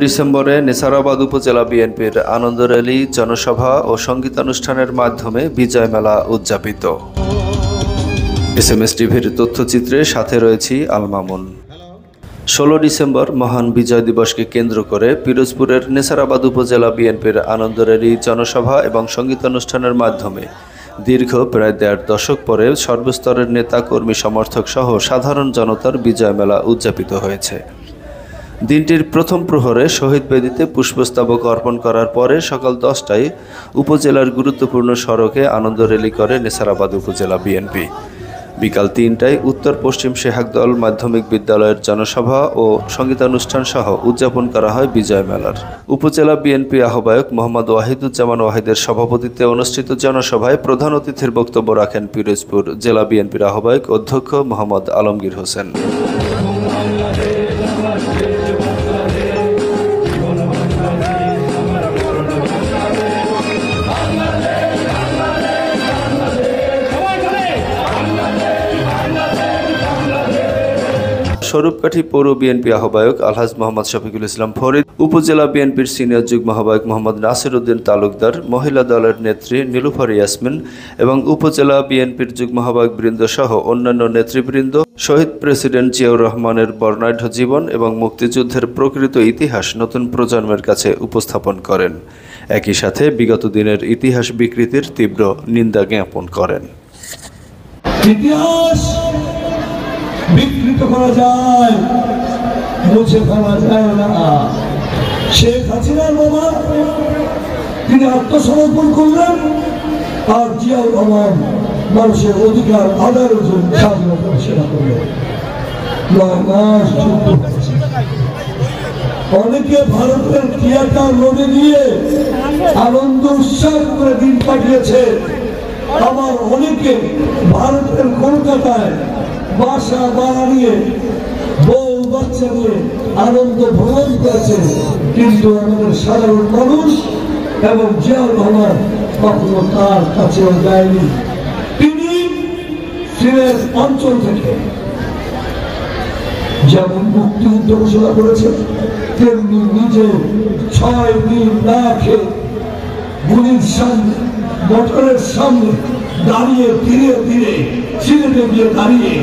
ডিসেম্বরে নেসারাবাদ উপজেলা বিএনপির আনন্দ র্যালি, জনসভা ও সঙ্গীতানুষ্ঠানের মাধ্যমে বিজয় মেলা উদযাপিত। এসএমএস টিভির তথ্যচিত্রে সাথে রয়েছি আল মামুন। 16 ডিসেম্বর মহান বিজয় দিবসকে কেন্দ্র করে পিরোজপুরের নেসারাবাদ উপজেলা বিএনপির আনন্দ র্যালি, জনসভা এবং সঙ্গীতানুষ্ঠানের মাধ্যমে দীর্ঘ প্রায় 1.5 দশক পরে সর্বস্তরের নেতা, কর্মী, সমর্থক সহ সাধারণ জনতার বিজয় মেলা উদযাপিত হয়েছে। দিনটির প্রথম প্রহরে শহীদ বেদিতে পুষ্পস্তবক অর্পণ করার পরে সকাল 10টায় উপজেলার গুরুত্বপূর্ণ সড়কে আনন্দ র্যালি করে নেসারাবাদ উপজেলা বিএনপি। বিকাল 3টায় উত্তর পশ্চিম শেহাগদল মাধ্যমিক বিদ্যালয়ের জনসভা ও সঙ্গীতানুষ্ঠান সহ উদযাপন করা হয় বিজয় মেলার। উপজেলা বিএনপি আহ্বায়ক মোহাম্মদ ওয়াহিদুজ্জামান ওয়াহিদের সভাপতিত্বে অনুষ্ঠিত জনসভায় প্রধান অতিথির বক্তব্য রাখেন পিরোজপুর জেলা বিএনপির আহ্বায়ক অধ্যক্ষ মোহাম্মদ আলমগীর হোসেন। স্বরূপকাঠি পৌর বিএনপি আহ্বায়ক আলহাজ মোহাম্মদ শফিকুল ইসলাম ফরিদ, উপজেলা বিএনপির সিনিয়র যুগ্ম আহ্বায়ক মোহাম্মদ নাসির উদ্দিন তালুকদার, মহিলা দলের নেত্রী নীলুফার ইয়াসমিন এবং উপজেলা বিএনপির যুগ্ম আহ্বায়ক বৃন্দ সহ অন্যান্য নেতৃবৃন্দ শহীদ প্রেসিডেন্ট জিয়াউর রহমানের বর্ণাঢ্য জীবন এবং মুক্তিযুদ্ধের প্রকৃত ইতিহাস নতুন প্রজন্মের কাছে উপস্থাপন করেন। একই সাথে বিগত দিনের ইতিহাস বিকৃতির তীব্র নিন্দা জ্ঞাপন করেন। বিকৃত করা যায়, মুছে ফেলা যায় না। শেখ হাসিনার বাবা তিনি আত্মসমর্পণ করলেন, আর জিয়াউর রহমান মানুষের অধিকার আদায়ের জন্য স্বাধীনতার সেবা করলেন। 9 মাস যুদ্ধ করেছে। অনেকে ভারতের থিয়েটার রোডে গিয়ে আনন্দ উৎসব করে দিন কাটিয়েছে। আবার অনেকে ভারতের কলকাতায় বাসা বাড়া নিয়ে, বউ বাচ্চা নিয়ে আনন্দ ভ্রমণ করেছে। কিন্তু আমাদের সাধারণ মানুষ এবং জিয়াউর রহমান কখনো তার কাছেও যায়নি। তিনি সিলেট অঞ্চল থেকে যেমন মুক্তিযুদ্ধ ঘোষণা করেছেন, তেমনি নিজে 6 দিন না খেয়ে গুলির সামনে, মোটরের সামনে দাঁড়িয়ে ধীরে ধীরে সিলেটে গিয়ে দাঁড়িয়ে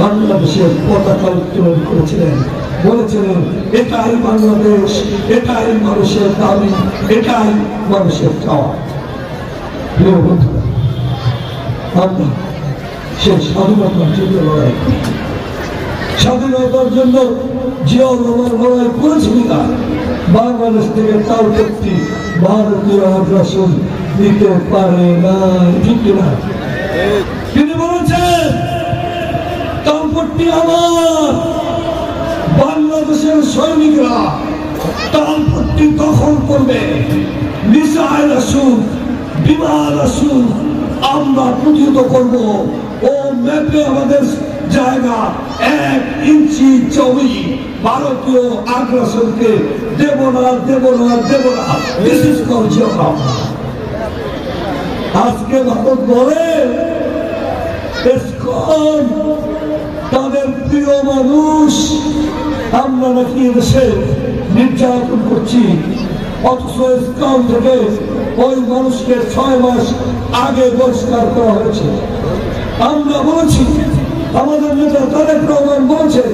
বাংলাদেশের পতাকা উত্তোলন করেছিলেন। বলেছিলেন, এটাই বাংলাদেশ, এটাই মানুষের দাবি, এটাই মানুষের চাওয়া। প্রিয় বন্ধুরা, আমরা সেই স্বাধীনতার জন্য লড়াই করি। স্বাধীনতার জন্য জিয়াউর রহমান লড়াই করেছিল না। বাংলাদেশ থেকে তার ব্যক্তি ভারতীয় আগ্রাসন দিতে পারে না, ঠিক না? তিনি বলেছেন, তালপট্টি আমার, বাংলাদেশের সৈনিকরা তালপট্টি দখল করবে, মিসাইল আসুক, বিমান আসুক, আমরা প্রতিহত করব। ও ম্যাপে আমাদের জায়গা 1 ইঞ্চি জমি ভারতীয় আগ্রাসনকে দেব না, দেব না, দেব না। বিশেষ করছে আজকে ভারত বলে তাদের প্রিয় মানুষ, আমরা নাকি এদেশে নির্যাতন করছি, অথচ ইসলাম থেকে ওই মানুষকে 6 মাস আগে বহিষ্কার করা হয়েছে। আমরা বলছি, আমাদের নেতা তারেক রহমান বলছে,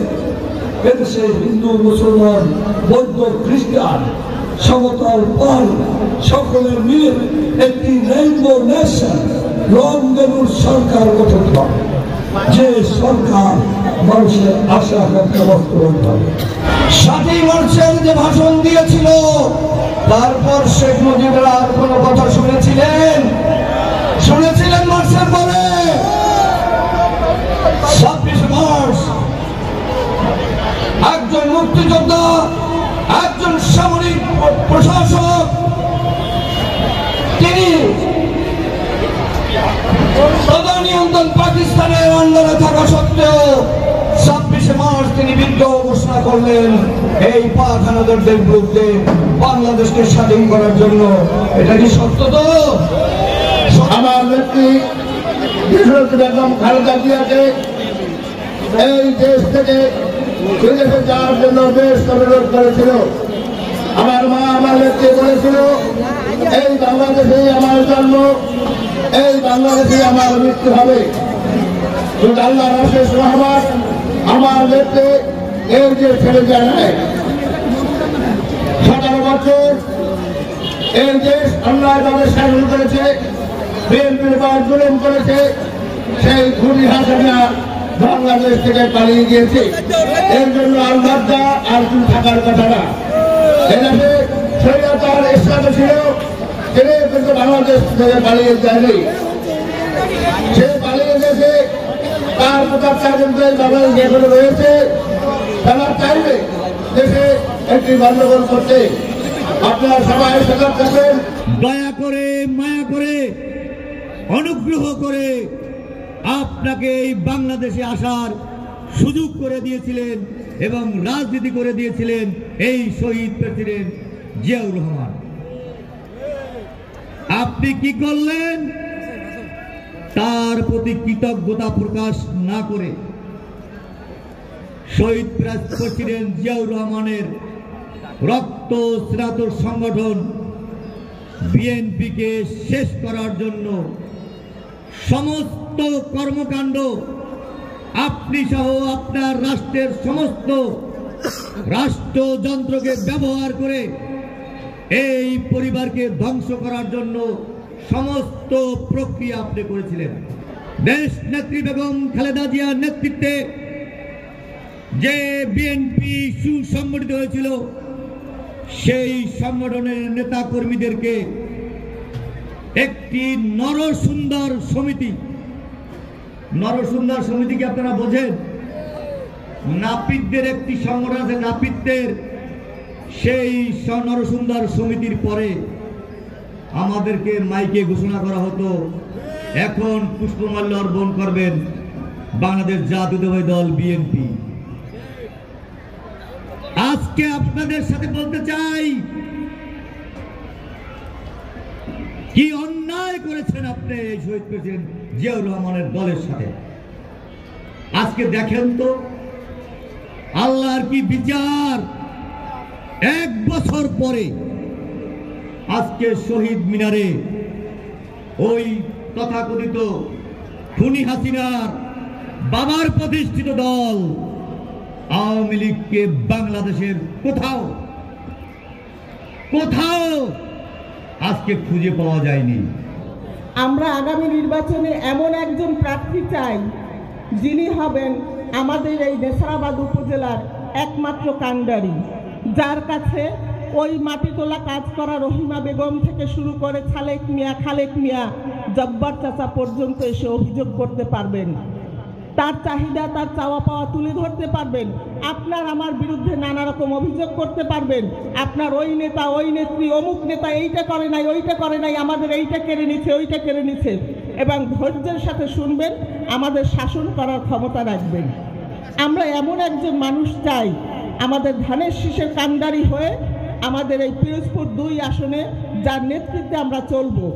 এদেশে হিন্দু, মুসলমান, বৌদ্ধ, খ্রিস্টান, সমতল পাল সকলে মিলে একটি রেইনবো নেশন, রংধনুর সরকার গঠন হবে, যে সরকার মানুষের আশা আকাঙ্ক্ষা বাস্তবায়ন হবে। 7ই মার্চের যে ভাষণ দিয়েছিল, তারপর শেখ মুজিবুর আর কোন কথা শুনেছিলেন মার্চের পরে? 26 মার্চ একজন মুক্তিযোদ্ধা, একজন সামরিক প্রশাসক, তিনি তদানীন্তন পাকিস্তানের আন্ডারে থাকা সত্ত্বেও 26 মার্চ তিনি বিদ্রোহ ঘোষণা করলেন এই পাক হানাদারদের বিরুদ্ধে, বাংলাদেশকে স্বাধীন করার জন্য। এটা কি সত্য? তো আমার নেত্রী বেগম খালেদা জিয়াকে এই দেশ থেকে বিদেশে যাওয়ার জন্য বেশ অনুরোধ করেছিল, আমার মা আমার নেত্রী বলেছিল, এই বাংলাদেশেই আমার জন্ম, এই বাংলাদেশে আমার মৃত্যু হবে। কিন্তু আল্লাহর অশেষ রহমত, আমার নেত্রী এর যে ছেড়ে যায় নাই। 17 বছর এই দেশ অন্যায়ভাবে শাসন করেছে, বিএনপির পর জুলুম করেছে। সেই খুনি হাসিনা বাংলাদেশ থেকে পালিয়ে গিয়েছে। এর জন্য আলমাদ্দা আর তুমি থাকার কথা না। এদেশে স্বৈরাচার এরশাদ ছিল, তিনি কিন্তু বাংলাদেশ থেকে পালিয়ে যায়নি। সে পালিয়ে গেছে, তার প্রতাপটা কিন্তু এই বাংলাদেশ এখনো রয়েছে। তারা চাইবে দেশে একটি গণ্ডগোল করতে। আপনারা সবাই সজাগ থাকবেন। দয়া করে, মায়া করে, অনুগ্রহ করে আপনাকে এই বাংলাদেশে আসার সুযোগ করে দিয়েছিলেন এবং রাজনীতি করে দিয়েছিলেন এই শহীদ প্রেসিডেন্ট জিয়াউর রহমান। আপনি কি করলেন? তার প্রতি কৃতজ্ঞতা প্রকাশ না করে শহীদ প্রেসিডেন্ট জিয়াউর রহমানের রক্ত স্নাত সংগঠন বিএনপিকে শেষ করার জন্য সমস্ত কর্মকাণ্ড আপনি সহ আপনার রাষ্ট্রের সমস্ত রাষ্ট্রযন্ত্রকে ব্যবহার করে এই পরিবারকে ধ্বংস করার জন্য সমস্ত প্রক্রিয়া আপনি করেছিলেন। দেশ নেত্রী বেগম খালেদা জিয়ার নেতৃত্বে যে বিএনপি সুসংগঠিত হয়েছিল, সেই সংগঠনের নেতা কর্মীদেরকে একটি নরসুন্দর সমিতি, নরসুন্দর সমিতিকে আপনারা বোঝেন, নাপিতদের একটি সংগঠন আছে, নাপিতদের, সেই নরসুন্দর সমিতির পরে আমাদেরকে মাইকে ঘোষণা করা হতো, এখন পুষ্পমাল্য অর্পণ করবেন বাংলাদেশ জাতীয়তাবাদী দল বিএনপি। আজকে আপনাদের সাথে বলতে চাই, কি অন্যায় করেছেন আপনি এই শহীদ প্রেসিডেন্ট জিয়াউর রহমানের দলের সাথে। আজকে দেখেন তো আল্লাহর কি বিচার। 1 বছর পরে আজকে শহীদ মিনারে ওই তথাকথিত খুনি হাসিনার বাবার প্রতিষ্ঠিত দল আওয়ামী লীগকে বাংলাদেশের কোথাও কোথাও আজকে খুঁজে পাওয়া যায়নি। আমরা আগামী নির্বাচনে এমন একজন প্রার্থী চাই, যিনি হবেন আমাদের এই নেছারাবাদ উপজেলার একমাত্র কাণ্ডারি, যার কাছে ওই মাটি তোলা কাজ করা রহিমা বেগম থেকে শুরু করে খালেক মিয়া জব্বার চাচা পর্যন্ত এসে অভিযোগ করতে পারবেন, তার চাহিদা তার চাওয়া পাওয়া তুলে ধরতে পারবেন। আপনার আমার বিরুদ্ধে নানা রকম অভিযোগ করতে পারবেন, আপনার ওই নেতা ওই নেত্রী অমুক নেতা এইটা করে নাই ওইটা করে নাই, আমাদের এইটা কেড়ে নিচ্ছে ওইটা কেড়ে নিচ্ছে, এবং ধৈর্যের সাথে শুনবেন, আমাদের শাসন করার ক্ষমতা রাখবেন। আমরা এমন একজন মানুষ চাই আমাদের ধানের শীষের কাণ্ডারি হয়ে আমাদের এই পিরোজপুর 2 আসনে, যার নেতৃত্বে আমরা চলবো।